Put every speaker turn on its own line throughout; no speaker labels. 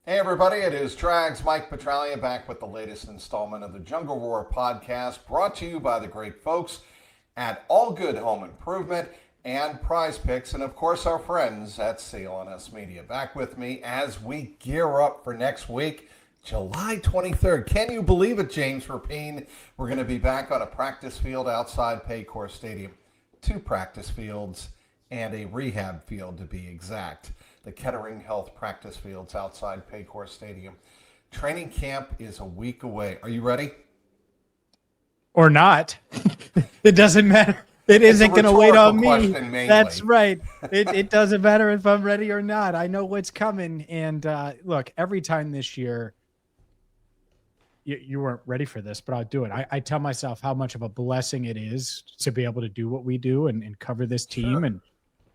Hey everybody, it is Trags, Mike Petralia, back with the latest installment of the Jungle Roar podcast, brought to you by the great folks at All Good Home Improvement and Prize Picks, and of course our friends at CINCINNATI Media. Back with me as we gear up for next week, July 23rd. Can you believe it, James Rapien? We're going to be back on a practice field outside Paycor Stadium. 2 practice fields and a rehab field to be exact. The Kettering Health practice fields outside Paycor Stadium. Training camp is a week away. Are you ready?
Or not. It doesn't matter. It isn't going to wait on me. That's right. It doesn't matter if I'm ready or not. I know what's coming. And look, every time this year, you weren't ready for this, but I'll do it. I tell myself how much of a blessing it is to be able to do what we do and cover this team.
Sure.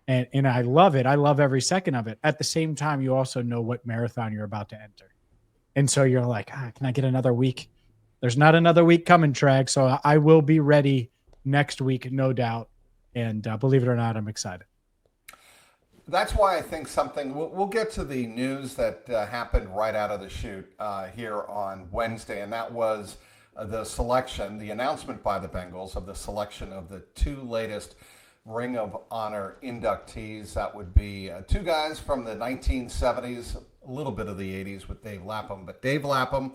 And I love it. I love every second of it. At the same time, you also know what marathon you're about to enter. And so you're like, can I get another week? There's not another week coming, Trag. So I will be ready next week, no doubt. And believe it or not, I'm excited.
That's why I think we'll get to the news that happened right out of the chute here on Wednesday. And that was the announcement by the Bengals of the selection of the 2 latest Ring of Honor inductees. That would be 2 guys from the 1970s, a little bit of the 80s with Dave Lapham. But Dave Lapham,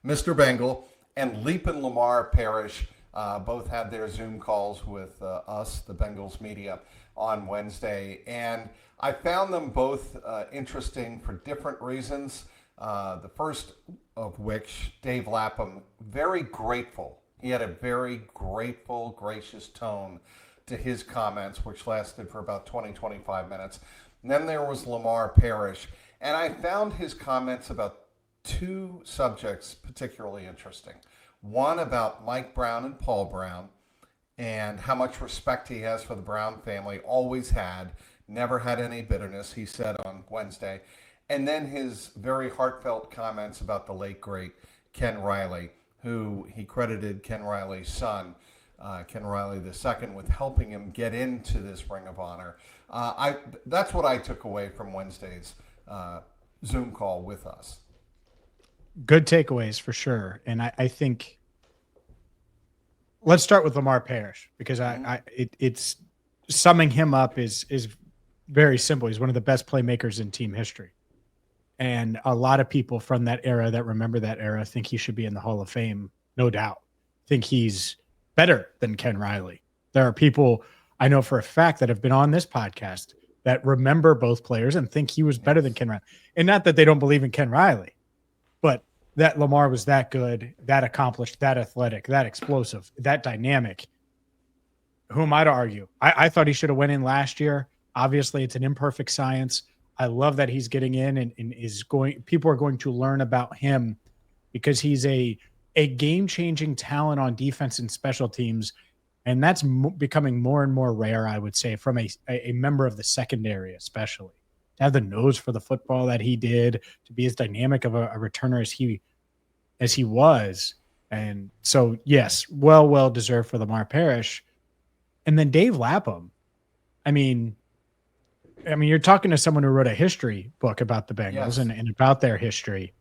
Mr. Bengal, and Lamar Parrish both had their Zoom calls with us, the Bengals media, on Wednesday. And I found them both interesting for different reasons. The first of which, Dave Lapham, very grateful. He had a very grateful, gracious tone to his comments, which lasted for about 20-25 minutes. And then there was Lamar Parrish. And I found his comments about 2 subjects particularly interesting. One about Mike Brown and Paul Brown and how much respect he has for the Brown family, always had, never had any bitterness, he said on Wednesday. And then his very heartfelt comments about the late, great Ken Riley, who he credited Ken Riley's son, Ken Riley II, with helping him get into this Ring of Honor. That's what I took away from Wednesday's Zoom call with us.
Good takeaways for sure. And I think let's start with Lamar Parrish, because it's summing him up is very simple. He's one of the best playmakers in team history. And a lot of people from that era that remember that era think he should be in the Hall of Fame, no doubt. Think he's better than Ken Riley. There are people I know for a fact that have been on this podcast that remember both players and think he was better than Ken Riley. And not that they don't believe in Ken Riley, but that Lamar was that good, that accomplished, that athletic, that explosive, that dynamic. Who am I to argue? I thought he should have went in last year. Obviously, it's an imperfect science. I love that he's getting in and people are going to learn about him because he's a game-changing talent on defense and special teams, and that's becoming more and more rare, I would say, from a member of the secondary especially. To have the nose for the football that he did, to be as dynamic of a returner as he was. And so, yes, well deserved for Lamar Parrish. And then Dave Lapham, I mean, you're talking to someone who wrote a history book about the Bengals. Yes. and about their history.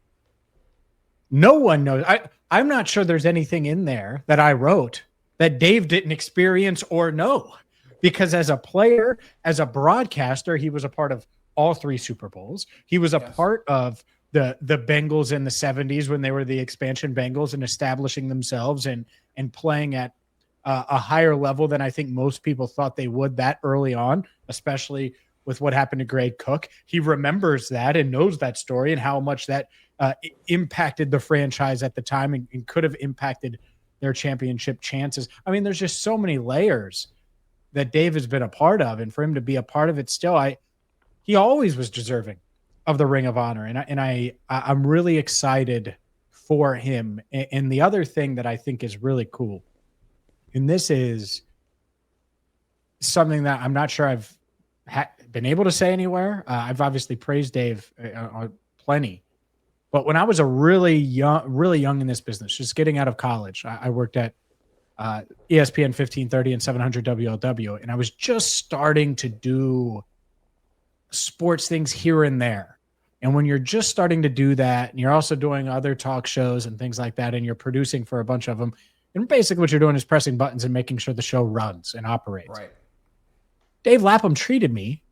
No one knows. I'm not sure there's anything in there that I wrote that Dave didn't experience or know, because as a player, as a broadcaster, he was a part of all 3 Super Bowls. He was a part of the Bengals in the 70s when they were the expansion Bengals and establishing themselves and playing at a higher level than I think most people thought they would that early on, especially with what happened to Greg Cook. He remembers that and knows that story and how much that impacted the franchise at the time and could have impacted their championship chances. I mean, there's just so many layers that Dave has been a part of, and for him to be a part of it still, he always was deserving of the Ring of Honor, and I'm really excited for him. And the other thing that I think is really cool, and this is something that I'm not sure I've been able to say anywhere. I've obviously praised Dave plenty, but when I was really young in this business, just getting out of college, I worked at ESPN 1530 and 700 WLW, and I was just starting to do sports things here and there. And when you're just starting to do that, and you're also doing other talk shows and things like that, and you're producing for a bunch of them, and basically what you're doing is pressing buttons and making sure the show runs and operates.
Right.
Dave Lapham treated me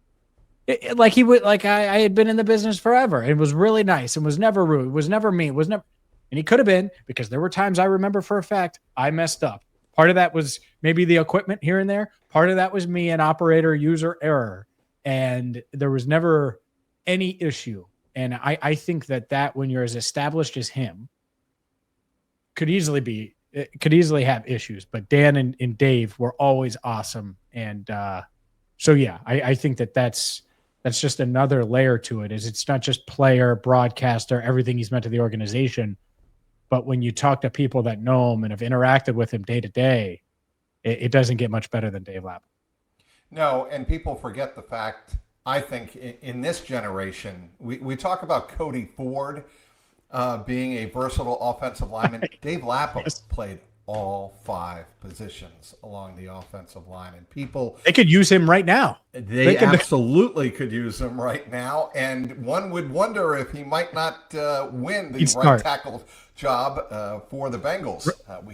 like he would, like I had been in the business forever. It was really nice and was never rude, was never mean, was never, and he could have been, because there were times I remember for a fact I messed up. Part of that was maybe the equipment here and there. Part of that was me, an operator user error. And there was never any issue. And I think that when you're as established as him, could easily have issues. But Dan and Dave were always awesome. And so, yeah, I think that's just another layer to it. Is it's not just player, broadcaster, everything he's meant to the organization. But when you talk to people that know him and have interacted with him day to day, it doesn't get much better than Dave Lapham.
No, and people forget the fact, I think, in this generation, we talk about Cody Ford being a versatile offensive lineman. Dave Lapham played all 5 positions along the offensive line, and
they could use him right now.
They absolutely could use him right now, and one would wonder if he might not win the right tackle job for the Bengals.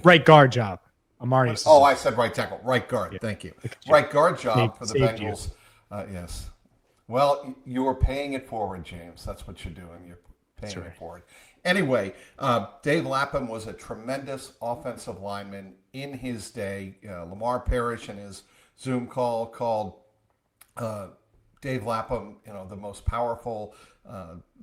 Right guard job. Amari.
I said right tackle. Right guard. Yeah. Thank you. Right guard job for the Bengals. Yes. Well, you are paying it forward, James. That's what you're doing. You're paying it forward. Anyway, Dave Lapham was a tremendous offensive lineman in his day. Lamar Parrish in his Zoom call called Dave Lapham, the most powerful,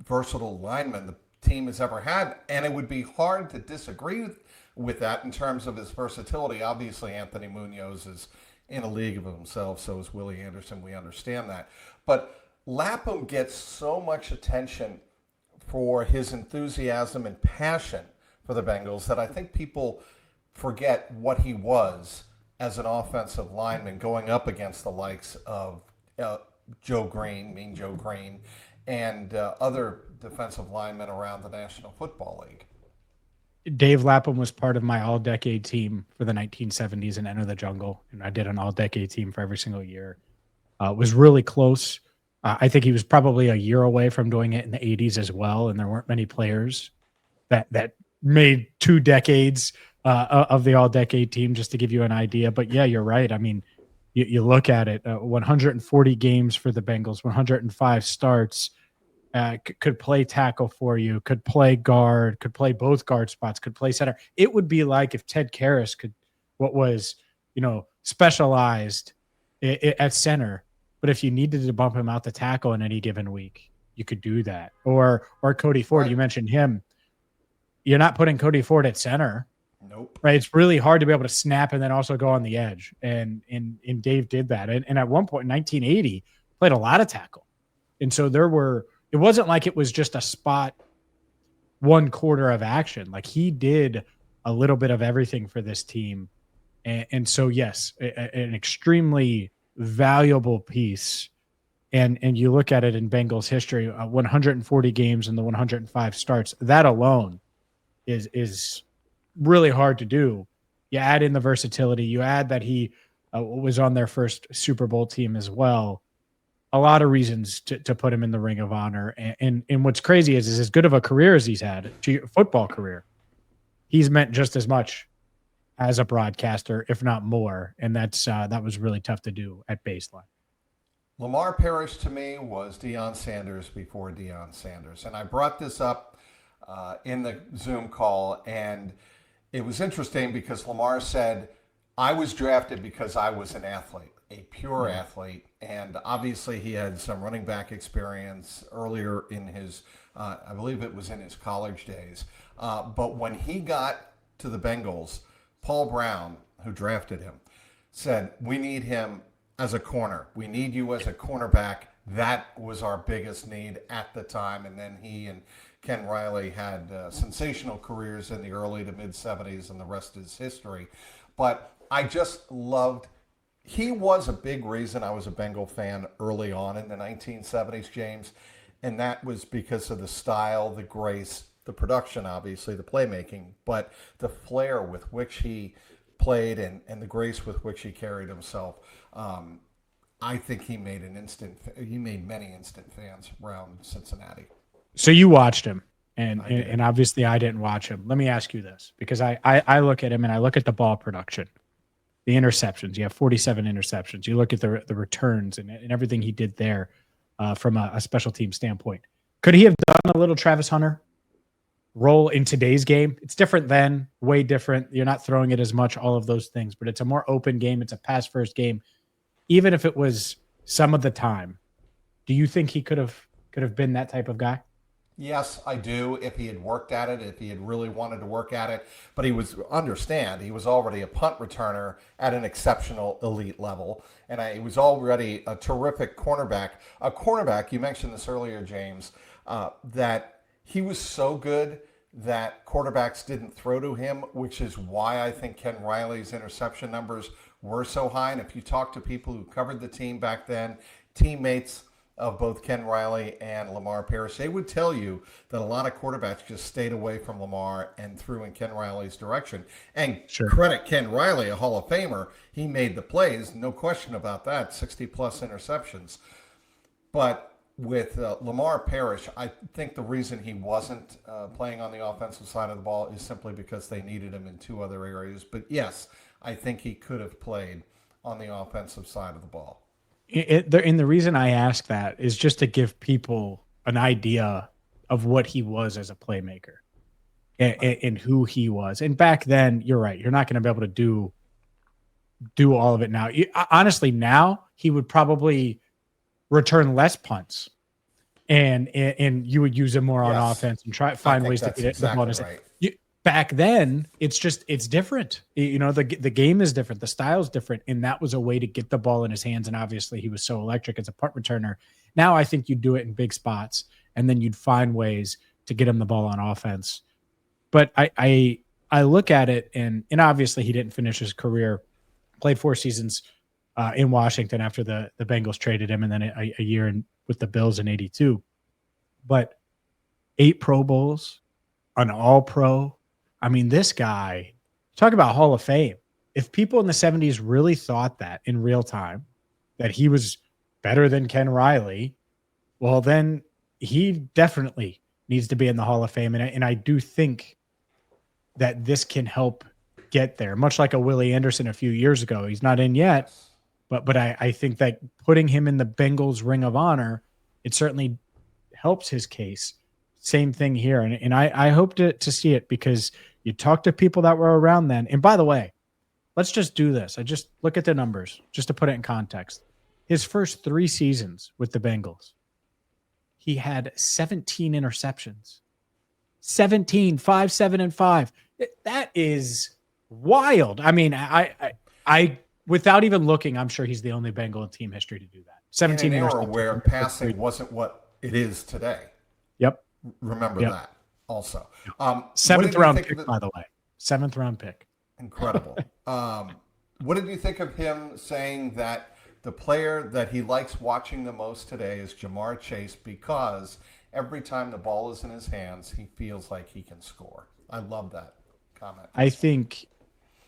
versatile lineman the team has ever had. And it would be hard to disagree with that in terms of his versatility. Obviously, Anthony Munoz is in a league of himself, so is Willie Anderson. We understand that. But Lapham gets so much attention for his enthusiasm and passion for the Bengals that I think people forget what he was as an offensive lineman going up against the likes of Joe Green, Mean Joe Green, and other defensive linemen around the National Football League.
Dave Lapham was part of my all-decade team for the 1970s and Enter the Jungle, and I did an all-decade team for every single year. It was really close. I think he was probably a year away from doing it in the 80s as well, and there weren't many players that made 2 decades of the all-decade team, just to give you an idea. But, yeah, you're right. I mean, you look at it, 140 games for the Bengals, 105 starts, could play tackle for you, could play guard, could play both guard spots, could play center. It would be like if Ted Karras was specialized at center, but if you needed to bump him out the tackle in any given week, you could do that. Or Cody Ford, right. You mentioned him. You're not putting Cody Ford at center.
Nope. Right.
It's really hard to be able to snap and then also go on the edge. And Dave did that. And at one point in 1980, played a lot of tackle. And so it wasn't like it was just a spot 1 quarter of action. Like, he did a little bit of everything for this team. And so, yes, an extremely valuable piece. And you look at it in Bengals history, 140 games and the 105 starts, that alone is really hard to do. You add in the versatility, you add that he was on their first Super Bowl team as well. A lot of reasons to put him in the Ring of Honor. And what's crazy is as good of a career as he's had, football career, he's meant just as much as a broadcaster, if not more. And that was really tough to do at baseline.
Lamar Parrish to me was Deion Sanders before Deion Sanders. And I brought this up in the Zoom call, and it was interesting because Lamar said, I was drafted because I was an athlete, a pure athlete. And obviously he had some running back experience earlier in his, I believe it was in his college days. But when he got to the Bengals, Paul Brown, who drafted him, said, we need him as a corner. We need you as a cornerback. That was our biggest need at the time. And then he and Ken Riley had sensational careers in the early to mid-'70s, and the rest is history. But I just loved, he was a big reason I was a Bengal fan early on in the 1970s, James. And that was because of the style, the grace, the production, obviously, the playmaking, but the flair with which he played and the grace with which he carried himself. I think he made many instant fans around Cincinnati.
So you watched him, and
I did.
and obviously I didn't watch him. Let me ask you this, because I look at him and I look at the ball production, the interceptions. You have 47 interceptions. You look at the returns and everything he did there from a special team standpoint. Could he have done a little Travis Hunter role in today's game? It's different then, way different. You're not throwing it as much, all of those things, but it's a more open game. It's a pass first game. Even if it was some of the time, do you think he could have been that type of guy?
Yes, I do. If he had worked at it, if he had really wanted to work at it, but he was already a punt returner at an exceptional elite level, and he was already a terrific cornerback. A cornerback, you mentioned this earlier, James, that he was so good that quarterbacks didn't throw to him, which is why I think Ken Riley's interception numbers were so high. And if you talk to people who covered the team back then, teammates of both Ken Riley and Lamar Parrish, they would tell you that a lot of quarterbacks just stayed away from Lamar and threw in Ken Riley's direction. And
Sure.
credit Ken Riley, a Hall of Famer, he made the plays, no question about that, 60 plus interceptions. But with Lamar Parrish, I think the reason he wasn't playing on the offensive side of the ball is simply because they needed him in two other areas. But yes, I think he could have played on the offensive side of the ball.
And the reason I ask that is just to give people an idea of what he was as a playmaker and who he was. And back then, you're right. You're not going to be able to do all of it now. Honestly, now he would probably return less punts, and you would use him more on
Yes.
offense and try find ways to get it.
Exactly right.
Back then, it's different. The game is different. The style is different, and that was a way to get the ball in his hands. And obviously, he was so electric as a punt returner. Now, I think you'd do it in big spots, and then you'd find ways to get him the ball on offense. But I look at it, and obviously, he didn't finish his career. Played 4 seasons in Washington after the Bengals traded him, and then a year with the Bills in '82. But 8 Pro Bowls, an All-Pro. I mean, this guy, talk about Hall of Fame. If people in the 70s really thought that in real time, that he was better than Ken Riley, well, then he definitely needs to be in the Hall of Fame. And I do think that this can help get there, much like a Willie Anderson a few years ago. He's not in yet, but I think that putting him in the Bengals Ring of Honor, it certainly helps his case. Same thing here. And I hope to see it, because you talk to people that were around then. And by the way, let's just do this. I just look at the numbers just to put it in context. His first 3 seasons with the Bengals, he had 17 interceptions. 17, 5, 7, and 5. That is wild. I mean, I without even looking, I'm sure he's the only Bengal in team history to do that. 17
in an era
interceptions.
where passing wasn't what it is today.
Yep.
Remember that also.
7th round pick, by the way. 7th round pick.
Incredible. What did you think of him saying that the player that he likes watching the most today is Jamar Chase, because every time the ball is in his hands, he feels like he can score? I love that comment.
I think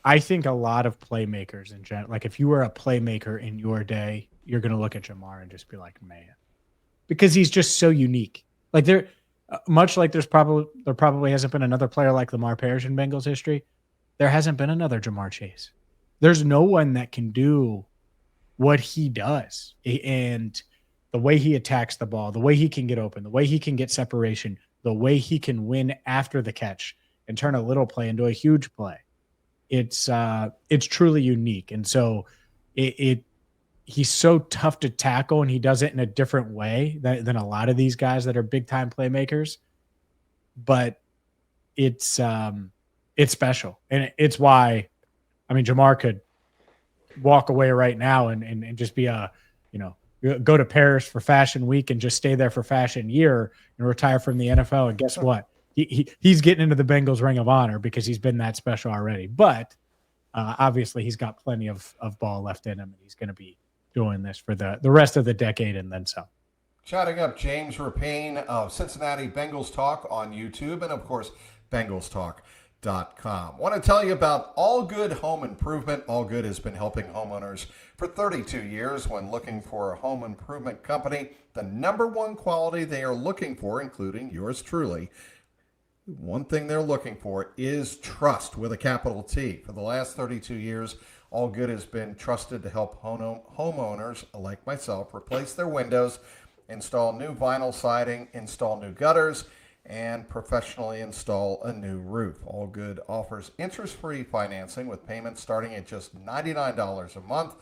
a lot of playmakers in general, like if you were a playmaker in your day, you're going to look at Jamar and just be like, man, because he's just so unique. Like there probably hasn't been another player like Lamar Parrish in Bengals history. There hasn't been another Jamar Chase. There's no one that can do what he does. And the way he attacks the ball, the way he can get open, the way he can get separation, the way he can win after the catch and turn a little play into a huge play. It's truly unique. And so he's so tough to tackle, and he does it in a different way than a lot of these guys that are big time playmakers. But it's special. And it's why, I mean, Jamar could walk away right now and just be go to Paris for Fashion Week and just stay there for Fashion Year and retire from the NFL. And guess what? He's getting into the Bengals Ring of Honor because he's been that special already. But obviously he's got plenty of ball left in him, and he's going to be doing this for the rest of the decade and then some.
Chatting up James Rapien of Cincinnati Bengals Talk on YouTube, and of course Bengals Talk Want to tell you about All Good Home Improvement. All Good has been helping homeowners for 32 years when looking for a home improvement company. The number one quality they are looking for, including yours truly, one thing they're looking for is trust with a capital T. For the last 32 years, All Good has been trusted to help homeowners like myself replace their windows, install new vinyl siding, install new gutters, and professionally install a new roof. All Good offers interest-free financing with payments starting at just $99 a month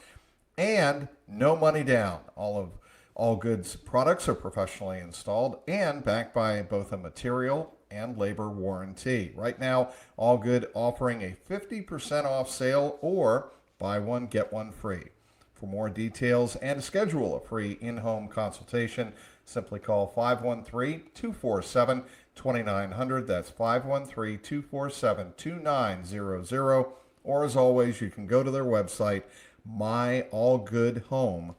and no money down. All of All Good's products are professionally installed and backed by both a material and labor warranty. Right now, All Good offering a 50% off sale or buy one, get one free. For more details and to schedule a free in-home consultation, simply call 513-247-2900. That's 513-247-2900. Or as always, you can go to their website, myallgoodhome.com.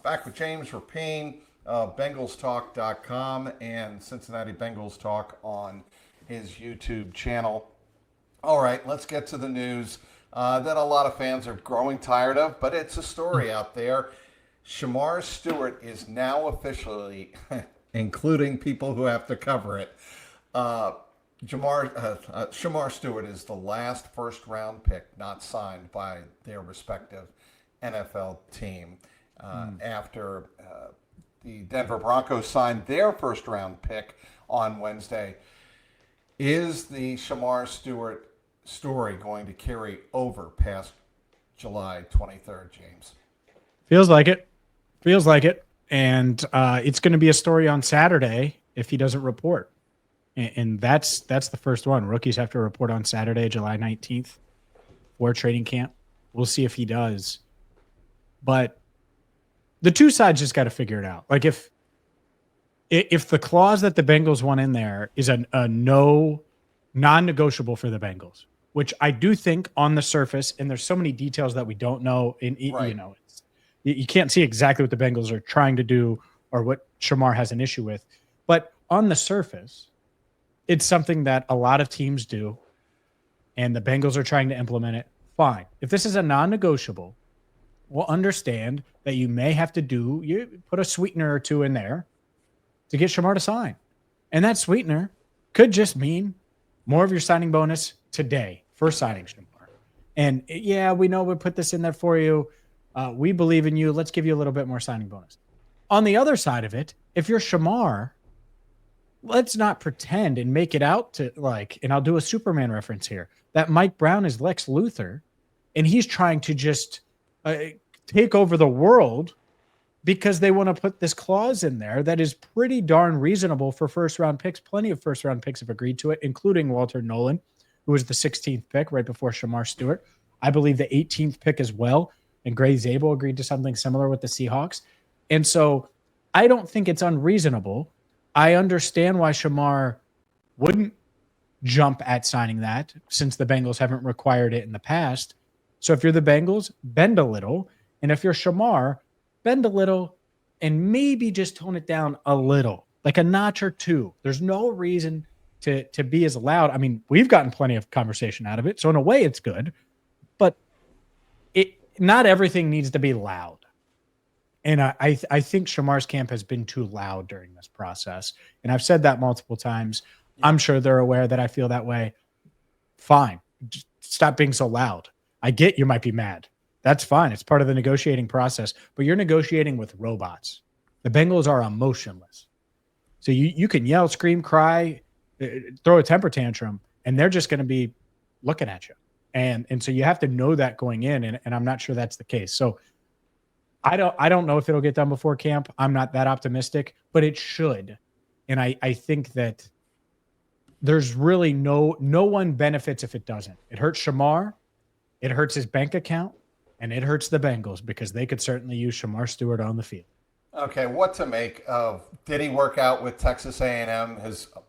Back with James Rapien of BengalsTalk.com and Cincinnati Bengals Talk on his YouTube channel. All right, let's get to the news that a lot of fans are growing tired of, but it's a story out there. Shamar Stewart is now officially, including people who have to cover it, Shamar Stewart is the last first-round pick not signed by their respective NFL team after the Denver Broncos signed their first-round pick on Wednesday. Is the Shamar Stewart story going to carry over past July 23rd, James?
Feels like it. Feels like it. And it's going to be a story on Saturday if he doesn't report. And that's the first one. Rookies have to report on Saturday, July 19th for training camp. We'll see if he does. But the two sides just got to figure it out. Like if the clause that the Bengals want in there is a non-negotiable for the Bengals, which I do think on the surface, and there's so many details that we don't know.
Right.
You can't see exactly what the Bengals are trying to do or what Shemar has an issue with. But on the surface, it's something that a lot of teams do, and the Bengals are trying to implement it. Fine. If this is a non-negotiable, we'll understand that you may have to you put a sweetener or two in there to get Shemar to sign. And that sweetener could just mean more of your signing bonus today for signing Shemar. And yeah, we know we put this in there for you. We believe in you. Let's give you a little bit more signing bonus. On the other side of it, if you're Shemar, let's not pretend and make it out to and I'll do a Superman reference here, that Mike Brown is Lex Luthor and he's trying to just take over the world because they want to put this clause in there that is pretty darn reasonable for first-round picks. Plenty of first-round picks have agreed to it, including Walter Nolan, who was the 16th pick right before Shamar Stewart. I believe the 18th pick as well, and Gray Zabel agreed to something similar with the Seahawks. And so I don't think it's unreasonable. I understand why Shemar wouldn't jump at signing that since the Bengals haven't required it in the past. So if you're the Bengals, bend a little. And if you're Shemar, bend a little and maybe just tone it down a little, like a notch or two. There's no reason to be as loud. I mean, we've gotten plenty of conversation out of it. So in a way it's good, but not everything needs to be loud. And I think Shamar's camp has been too loud during this process. And I've said that multiple times. Yeah. I'm sure they're aware that I feel that way. Fine. Just stop being so loud. I get you might be mad. That's fine. It's part of the negotiating process. But you're negotiating with robots. The Bengals are emotionless. So you can yell, scream, cry, throw a temper tantrum, and they're just going to be looking at you. And so you have to know that going in, and I'm not sure that's the case. So I don't know if it'll get done before camp. I'm not that optimistic, but it should. And I think that there's really no one benefits if it doesn't. It hurts Shemar, it hurts his bank account, and it hurts the Bengals because they could certainly use Shamar Stewart on the field.
Okay, what to make of? Did he work out with Texas A&M,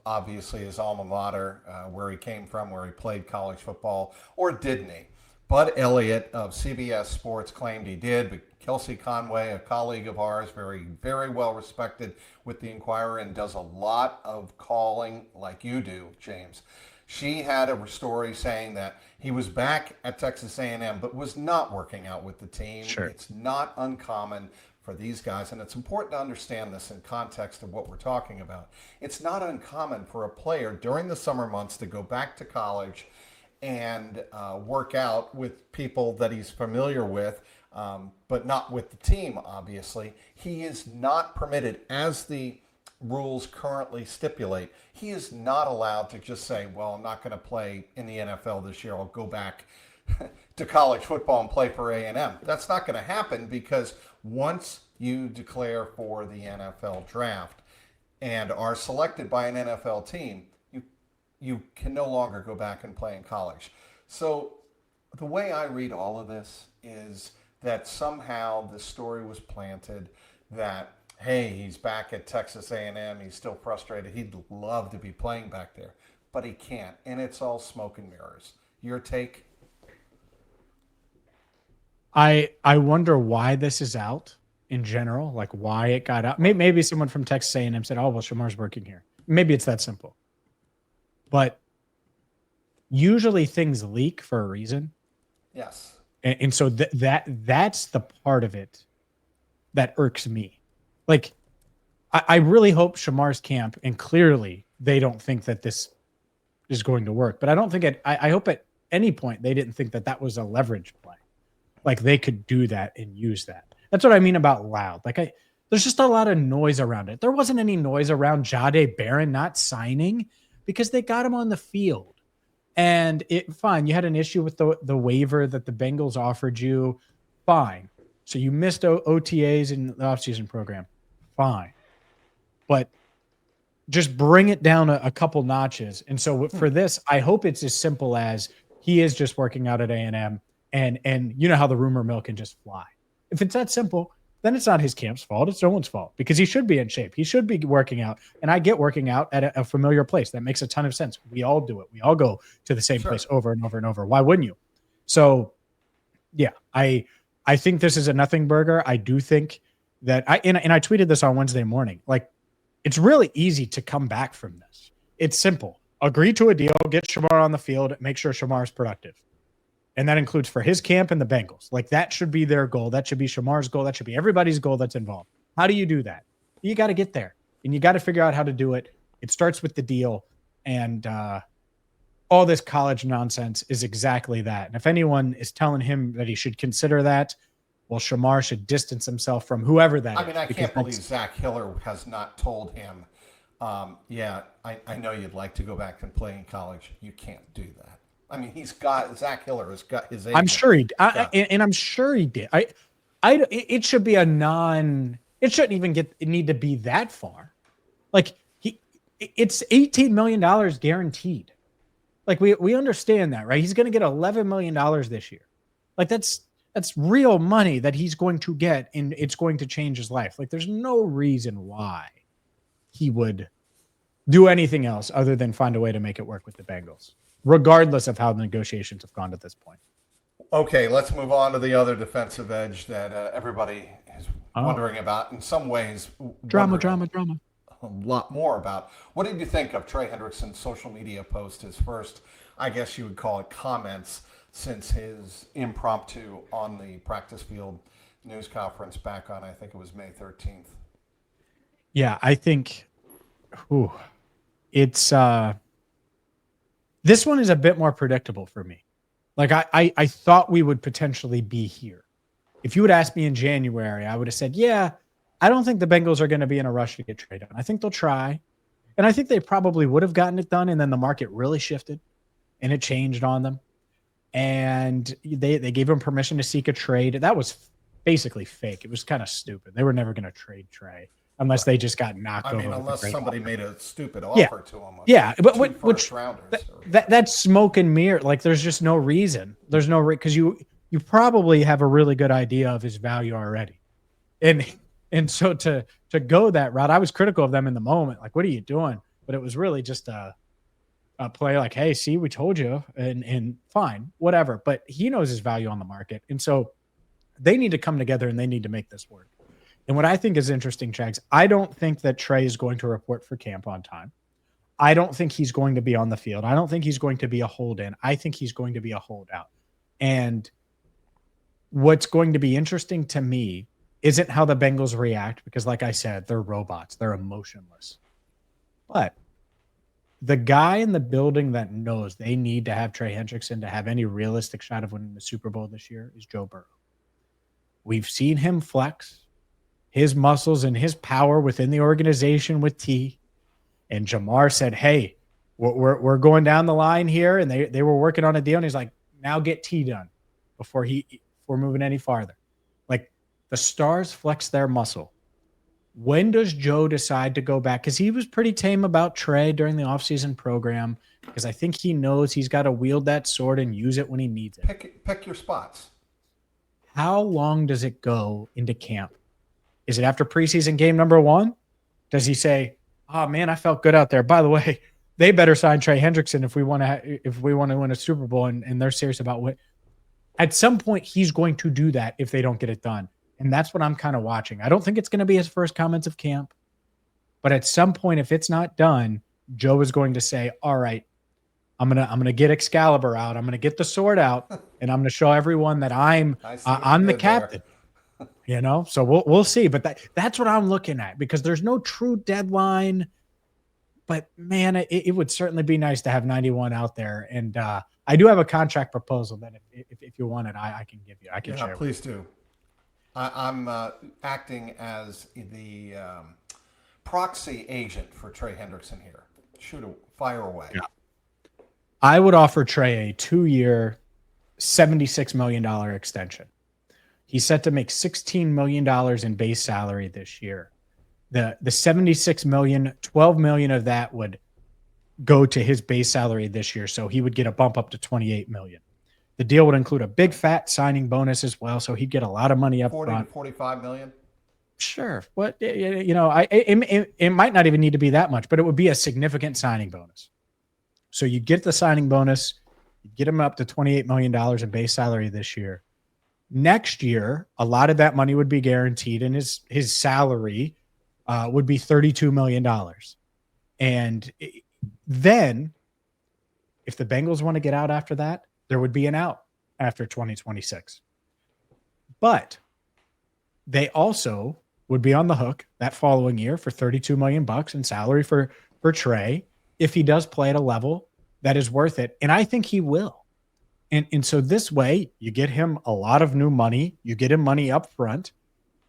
obviously his alma mater, where he came from, where he played college football, or didn't he? Bud Elliott of CBS Sports claimed he did, but Kelsey Conway, a colleague of ours, very, very well respected with the Inquirer and does a lot of calling like you do, James. She had a story saying that he was back at Texas A&M, but was not working out with the team.
Sure.
It's not uncommon for these guys, and it's important to understand this in context of what we're talking about. It's not uncommon for a player during the summer months to go back to college and work out with people that he's familiar with, but not with the team, obviously. He is not permitted, as the rules currently stipulate, he is not allowed to just say, well, I'm not going to play in the NFL this year. I'll go back to college football and play for A&M. That's not going to happen, because once you declare for the NFL draft and are selected by an NFL team, you can no longer go back and play in college. So the way I read all of this is that somehow the story was planted that, hey, he's back at Texas A&M, he's still frustrated, he'd love to be playing back there, but he can't, and it's all smoke and mirrors. Your take?
I wonder why this is out in general, like why it got out. Maybe someone from Texas A&M said, oh, well, Shamar's working here. Maybe it's that simple. But usually things leak for a reason.
Yes.
And so that's the part of it that irks me. Like, I really hope Shamar's camp, and clearly they don't think that this is going to work. But I don't think I hope at any point they didn't think that that was a leverage play. Like they could do that and use that. That's what I mean about loud. Like there's just a lot of noise around it. There wasn't any noise around Jahdae Barron not signing because they got him on the field. And fine, you had an issue with the waiver that the Bengals offered you. Fine. So you missed OTAs in the offseason program. Fine. But just bring it down a couple notches. And so for this, I hope it's as simple as he is just working out at A&M, and you know how the rumor mill can just fly. If it's that simple, then it's not his camp's fault. It's no one's fault, because he should be in shape. He should be working out. And I get working out at a familiar place. That makes a ton of sense. We all do it. We all go to the same place over and over and over. Why wouldn't you? So, yeah, I think this is a nothing burger. I do think that I tweeted this on Wednesday morning. Like, it's really easy to come back from this. It's simple. Agree to a deal, get Shamar on the field, make sure Shamar is productive. And that includes for his camp and the Bengals. Like, that should be their goal. That should be Shamar's goal. That should be everybody's goal that's involved. How do you do that? You got to get there, and you got to figure out how to do it. It starts with the deal, and all this college nonsense is exactly that. And if anyone is telling him that he should consider that, well, Shamar should distance himself from whoever that is.
I mean, I can't believe Zach Hiller has not told him, yeah, I know you'd like to go back and play in college. You can't do that. I mean, Zach Hiller has got his agent.
I'm sure he and I'm sure he did. It should be it shouldn't even need to be that far. Like, it's $18 million guaranteed. Like, we understand that, right? He's going to get $11 million this year. Like, that's real money that he's going to get, and it's going to change his life. Like, there's no reason why he would do anything else other than find a way to make it work with the Bengals, regardless of how the negotiations have gone at this point.
Okay, let's move on to the other defensive edge that everybody is wondering about. In some ways,
drama.
A lot more about. What did you think of Trey Hendrickson's social media post, his first, I guess you would call it, comments since his impromptu on the practice field news conference back on, I think it was May 13th?
Yeah, I think it's this one is a bit more predictable for me. Like, I thought we would potentially be here. If you would ask me in January, I would have said, yeah, I don't think the Bengals are going to be in a rush to get Trey done. I think they'll try. And I think they probably would have gotten it done. And then the market really shifted and it changed on them. And they gave him permission to seek a trade. That was basically fake. It was kind of stupid. They were never going to trade Trey unless they just got knocked over. I mean,
unless somebody made a stupid offer to him.
Yeah, but that's smoke and mirror. Like, there's just no reason. There's no because you probably have a really good idea of his value already, and so to go that route, I was critical of them in the moment. Like, what are you doing? But it was really just a play. Like, hey, see, we told you, and fine, whatever. But he knows his value on the market, and so they need to come together and they need to make this work. And what I think is interesting, Trags, I don't think that Trey is going to report for camp on time. I don't think he's going to be on the field. I don't think he's going to be a hold-in. I think he's going to be a holdout. And what's going to be interesting to me isn't how the Bengals react, because like I said, they're robots. They're emotionless. But the guy in the building that knows they need to have Trey Hendrickson to have any realistic shot of winning the Super Bowl this year is Joe Burrow. We've seen him flex his muscles and his power within the organization with T. And Shamar said, hey, we're going down the line here. And they were working on a deal. And he's like, now get T done before moving any farther. Like, the stars flex their muscle. When does Joe decide to go back? Because he was pretty tame about Trey during the offseason program, because I think he knows he's got to wield that sword and use it when he needs it.
Pick your spots.
How long does it go into camp? Is it after preseason game number 1? Does he say, oh, man, I felt good out there. By the way, they better sign Trey Hendrickson if we want to win a Super Bowl, and they're serious about what. At some point, he's going to do that if they don't get it done. And that's what I'm kind of watching. I don't think it's going to be his first comments of camp. But at some point, if it's not done, Joe is going to say, all right, I'm gonna get Excalibur out. I'm going to get the sword out, and I'm going to show everyone that I'm the captain. You know, so we'll see. But that's what I'm looking at, because there's no true deadline. But, man, it would certainly be nice to have 91 out there. And I do have a contract proposal that if you want it, I can give you. I can share.
Please do. I'm acting as the proxy agent for Trey Hendrickson here. Fire away. Yeah.
I would offer Trey a 2-year, $76 million extension. He's set to make $16 million in base salary this year. The $76 million, $12 million of that would go to his base salary this year, so he would get a bump up to $28 million. The deal would include a big fat signing bonus as well, so he'd get a lot of money up
40
front.
to 45 million.
Sure. What, you know, it might not even need to be that much, but it would be a significant signing bonus. So you get the signing bonus, you get him up to $28 million in base salary this year. Next year, a lot of that money would be guaranteed, and his salary would be $32 million. And then if the Bengals want to get out after that, there would be an out after 2026. But they also would be on the hook that following year for $32 million in salary for Trey if he does play at a level that is worth it. And I think he will. And so this way, you get him a lot of new money. You get him money up front.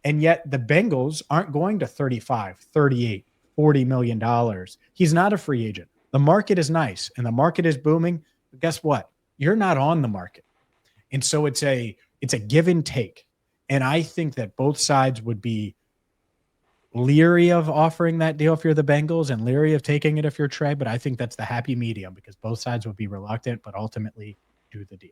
And yet the Bengals aren't going to 35, 38, $40 million. He's not a free agent. The market is nice and the market is booming. But guess what? You're not on the market. And so it's a give and take. And I think that both sides would be leery of offering that deal if you're the Bengals and leery of taking it if you're Trey. But I think that's the happy medium, because both sides would be reluctant, but ultimately do the deal.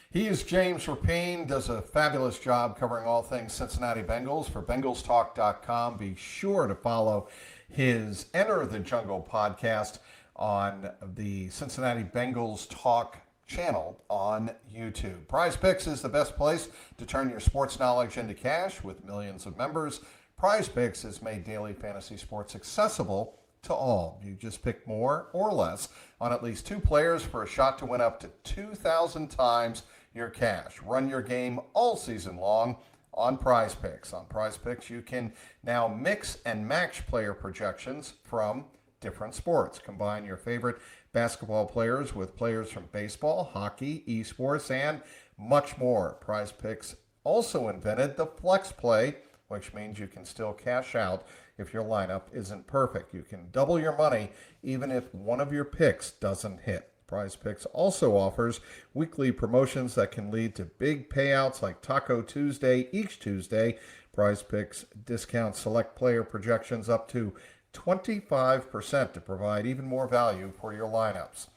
He is James Rapien, does a fabulous job covering all things Cincinnati Bengals for BengalsTalk.com. Be sure to follow his Enter the Jungle podcast on the Cincinnati Bengals Talk channel on YouTube. Prize Picks is the best place to turn your sports knowledge into cash. With millions of members, Prize Picks has made daily fantasy sports accessible to all. You just pick more or less on at least 2 players for a shot to win up to 2,000 times your cash. Run your game all season long on Prize Picks. On Prize Picks, you can now mix and match player projections from different sports. Combine your favorite basketball players with players from baseball, hockey, esports, and much more. Prize Picks also invented the flex play, which means you can still cash out if your lineup isn't perfect. You can double your money even if one of your picks doesn't hit. Prize Picks also offers weekly promotions that can lead to big payouts like Taco Tuesday each Tuesday. Prize Picks discounts select player projections up to 25% to provide even more value for your lineups.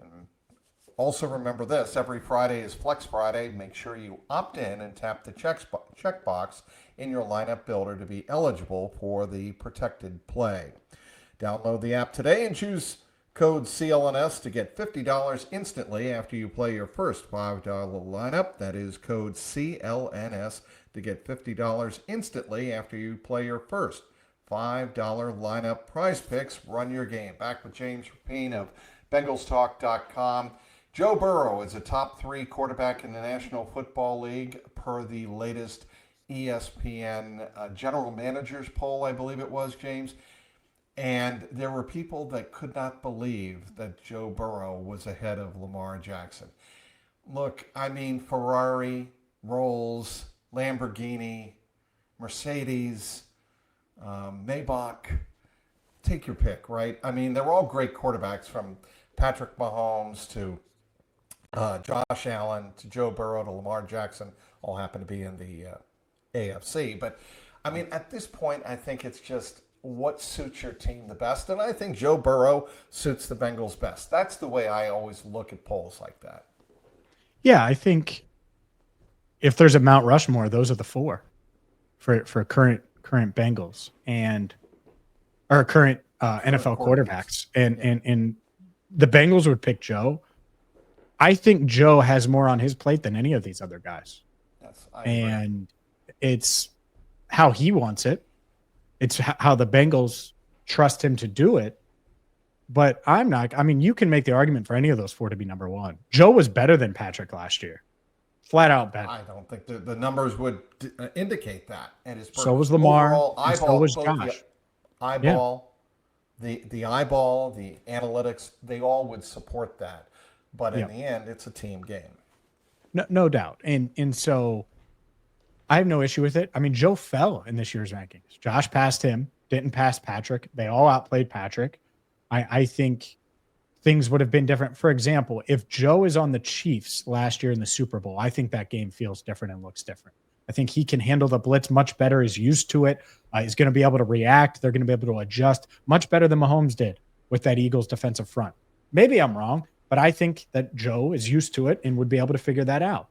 And also remember this, every Friday is Flex Friday. Make sure you opt in and tap the checkbox in your lineup builder to be eligible for the protected play. Download the app today and choose code CLNS to get $50 instantly after you play your first $5 lineup. That is code CLNS to get $50 instantly after you play your first $5 lineup prize picks. Run your game. Back with James Rapien of BengalsTalk.com. Joe Burrow is a top 3 quarterback in the National Football League per the latest ESPN general managers poll, I believe it was, James. And there were people that could not believe that Joe Burrow was ahead of Lamar Jackson. Look, I mean, Ferrari, Rolls, Lamborghini, Mercedes, Maybach, take your pick, right? I mean, they're all great quarterbacks, from Patrick Mahomes to Josh Allen to Joe Burrow to Lamar Jackson, all happen to be in the AFC. But, I mean, at this point, I think it's just what suits your team the best. And I think Joe Burrow suits the Bengals best. That's the way I always look at polls like that.
Yeah, I think if there's a Mount Rushmore, those are the 4 for current Bengals and or current NFL quarterbacks. And the Bengals would pick Joe. I think Joe has more on his plate than any of these other guys.
Yes,
and it's how he wants it. It's how the Bengals trust him to do it. But I'm not. I mean, you can make the argument for any of those 4 to be number 1. Joe was better than Patrick last year. Flat out better.
I don't think the numbers would indicate that. And his
so was Lamar.
Overall,
so was Josh.
The eyeball, the analytics, they all would support that. But in the end, it's a team game.
No doubt. And so I have no issue with it. I mean, Joe fell in this year's rankings. Josh passed him, didn't pass Patrick. They all outplayed Patrick. I think things would have been different. For example, if Joe is on the Chiefs last year in the Super Bowl, I think that game feels different and looks different. I think he can handle the blitz much better. He's used to it. He's going to be able to react. They're going to be able to adjust much better than Mahomes did with that Eagles defensive front. Maybe I'm wrong, but I think that Joe is used to it and would be able to figure that out.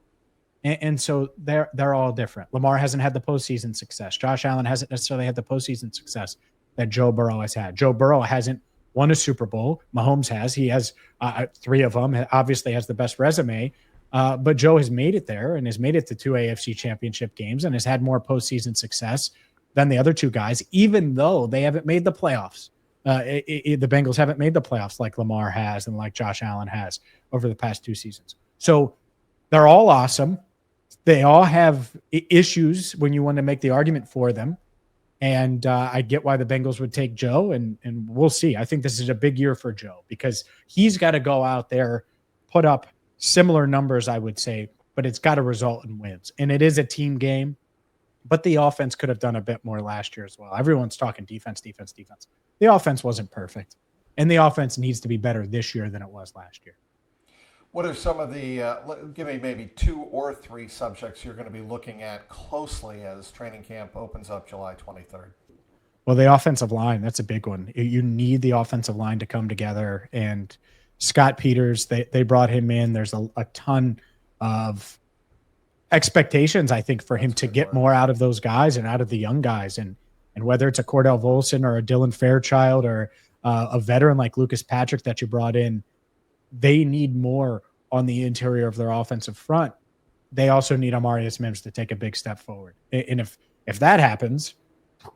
And so they're all different. Lamar hasn't had the postseason success. Josh Allen hasn't necessarily had the postseason success that Joe Burrow has had. Joe Burrow hasn't won a Super Bowl. Mahomes has. He has 3 of them. Obviously has the best resume. But Joe has made it there and has made it to 2 AFC championship games and has had more postseason success than the other 2 guys, even though they haven't made the playoffs. The Bengals haven't made the playoffs like Lamar has and like Josh Allen has over the past 2 seasons. So they're all awesome. They all have issues when you want to make the argument for them. And I get why the Bengals would take Joe, and we'll see. I think this is a big year for Joe because he's got to go out there, put up similar numbers, I would say, but it's got to result in wins. And it is a team game, but the offense could have done a bit more last year as well. Everyone's talking defense. The offense wasn't perfect, and the offense needs to be better this year than it was last year.
What are some of the, give me maybe 2 or 3 subjects you're going to be looking at closely as training camp opens up July 23rd?
Well, the offensive line, that's a big one. You need the offensive line to come together. And Scott Peters, they brought him in. There's a ton of expectations, I think, for him to get more out of those guys and out of the young guys. And whether it's a Cordell Volson or a Dylan Fairchild or a veteran like Lucas Patrick that you brought in, they need more on the interior of their offensive front. They also need Amarius Mims to take a big step forward. And if that happens, it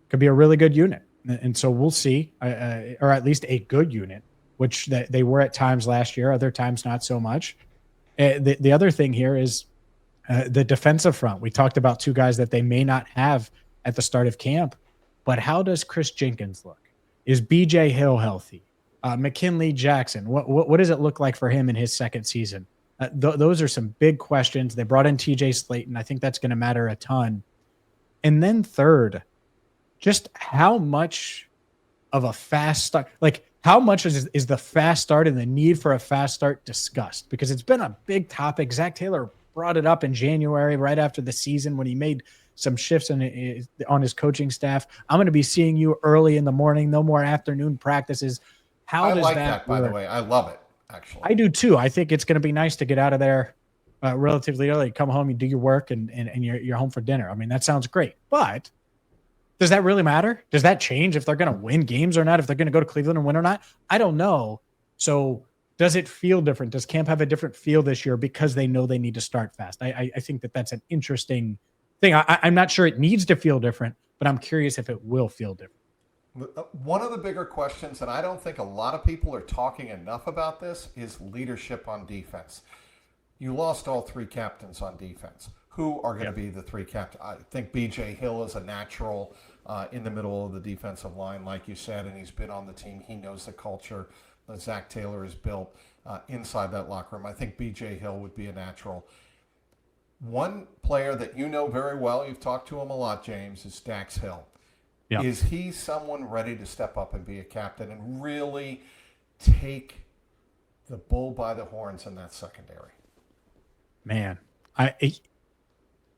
could be a really good unit. And so we'll see, or at least a good unit, which they were at times last year, other times not so much. The other thing here is the defensive front. We talked about 2 guys that they may not have at the start of camp, but how does Chris Jenkins look? Is BJ Hill healthy? McKinley Jackson, what does it look like for him in his second season? Those are some big questions. They brought in TJ Slayton. I think that's going to matter a ton. And then third, just how much of a fast start, like how much is the fast start and the need for a fast start discussed? Because it's been a big topic. Zach Taylor brought it up in January, right after the season, when he made some shifts on his coaching staff. I'm going to be seeing you early in the morning, no more afternoon practices. How does that work?
By the way, I love it, actually.
I do too. I think it's going to be nice to get out of there relatively early, come home, you do your work, and you're home for dinner. I mean, that sounds great. But does that really matter? Does that change if they're going to win games or not? If they're going to go to Cleveland and win or not? I don't know. So does it feel different? Does camp have a different feel this year because they know they need to start fast? I think that's an interesting thing. I'm not sure it needs to feel different, but I'm curious if it will feel different.
One of the bigger questions, and I don't think a lot of people are talking enough about this, is leadership on defense. You lost all three captains on defense. Who are going to be the three captains? I think B.J. Hill is a natural in the middle of the defensive line, like you said, and he's been on the team. He knows the culture that Zach Taylor has built inside that locker room. I think B.J. Hill would be a natural. One player that you know very well, you've talked to him a lot, James, is Dax Hill. Yeah. Is he someone ready to step up and be a captain and really take the bull by the horns in that secondary?
Man,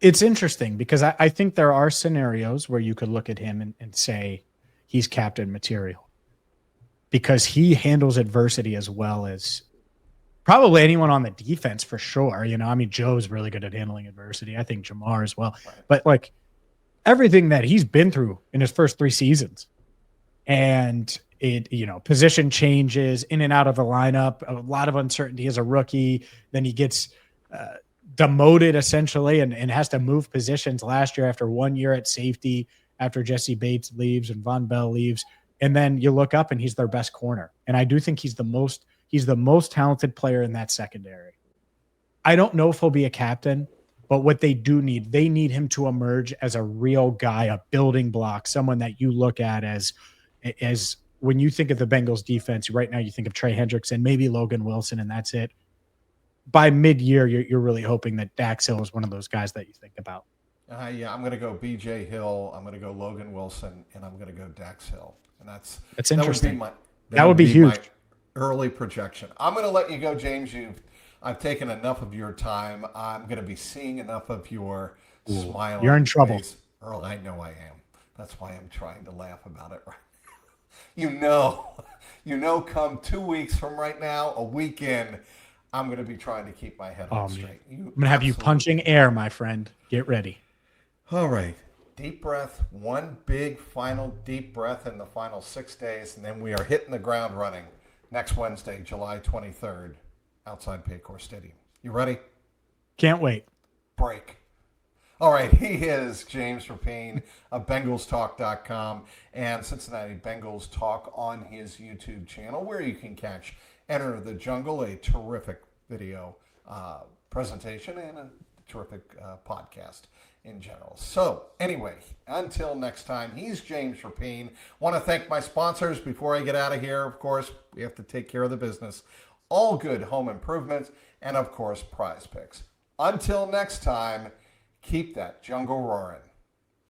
it's interesting because I think there are scenarios where you could look at him and say he's captain material because he handles adversity as well as probably anyone on the defense for sure. You know, I mean, Joe's really good at handling adversity. I think Shamar as well. Right. But like everything that he's been through in his first 3 seasons and it, you know, position changes in and out of the lineup, a lot of uncertainty as a rookie. Then he gets demoted essentially and has to move positions last year after 1 year at safety, after Jesse Bates leaves and Von Bell leaves. And then you look up and he's their best corner. And I do think he's the most talented player in that secondary. I don't know if he'll be a captain, but what they need him to emerge as a real guy, a building block, someone that you look at as when you think of the Bengals defense right now, you think of Trey Hendrickson, maybe Logan Wilson, and that's it. By mid-year, you're really hoping that Dax Hill is one of those guys that you think about.
Yeah, I'm going to go B.J. Hill, I'm going to go Logan Wilson, and I'm going to go Dax Hill. And that's
interesting. That would be huge.
My early projection. I'm going to let you go, James. I've taken enough of your time. I'm going to be seeing enough of your smile.
You're in trouble.
Face. Earl, I know I am. That's why I'm trying to laugh about it right now. You know, come 2 weeks from right now, a weekend, I'm going to be trying to keep my head on straight.
I'm going to have you punching air, my friend. Get ready.
All right. Deep breath. One big final deep breath in the final 6 days, and then we are hitting the ground running next Wednesday, July 23rd, outside Paycor Stadium. You ready?
Can't wait.
Break. All right. He is James Rapien of BengalsTalk.com and Cincinnati Bengals Talk on his YouTube channel, where you can catch Enter the Jungle, a terrific video presentation and a terrific podcast in general. So anyway, until next time, he's James Rapien. Want to thank my sponsors before I get out of here. Of course, we have to take care of the business. All Good Home Improvements, and of course, Prize Picks. Until next time, keep that jungle roaring.